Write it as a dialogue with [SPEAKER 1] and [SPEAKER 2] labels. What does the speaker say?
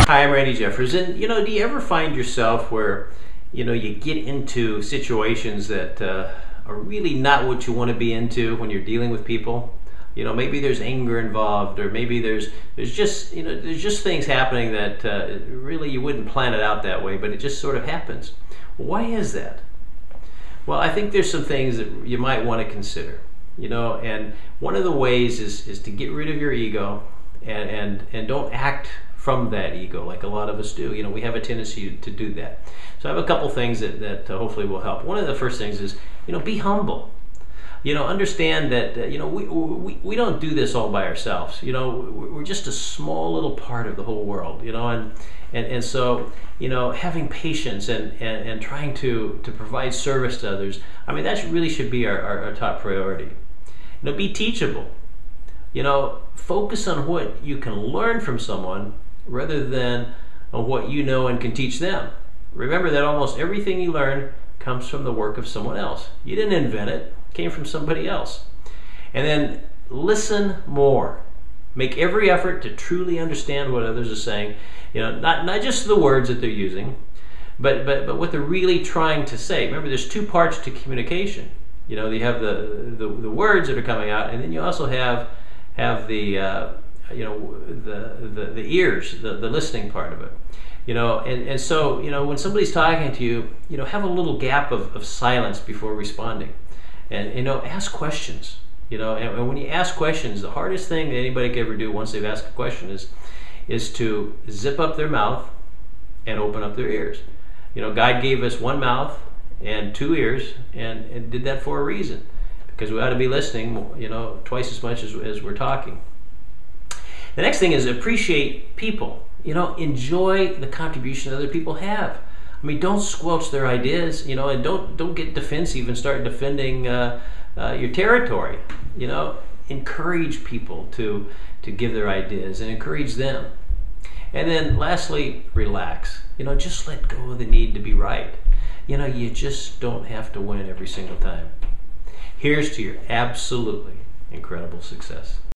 [SPEAKER 1] Hi, I'm Randy Jeffers, and do you ever find yourself where, you get into situations that are really not what you want to be into when you're dealing with people? Maybe there's anger involved, or maybe there's just things happening that really you wouldn't plan it out that way, but it just sort of happens. Why is that? Well, I think there's some things that you might want to consider. And one of the ways is to get rid of your ego and don't act from that ego like a lot of us do. We have a tendency to do that. So I have a couple things that hopefully will help. One of the first things is, be humble. Understand that we don't do this all by ourselves. We're just a small little part of the whole world. And so having patience and trying to provide service to others. I mean, that really should be our top priority. Be teachable. Focus on what you can learn from someone rather than on what you know and can teach them. Remember that almost everything you learn comes from the work of someone else. You didn't invent it. It came from somebody else. And then listen more. Make every effort to truly understand what others are saying. Not just the words that they're using, but what they're really trying to say. Remember, there's two parts to communication. You have the words that are coming out, and then you also have the the ears, the listening part of it. And so when somebody's talking to you, have a little gap of silence before responding, and ask questions. And when you ask questions, the hardest thing that anybody can ever do once they've asked a question is to zip up their mouth and open up their ears. God gave us one mouth and two ears, and did that for a reason, because we ought to be listening twice as much as we're talking. The next thing is appreciate people. Enjoy the contribution other people have. I mean, don't squelch their ideas, and don't get defensive and start defending your territory. Encourage people to give their ideas and encourage them. And then lastly, relax. Just let go of the need to be right. You just don't have to win every single time. Here's to your absolutely incredible success.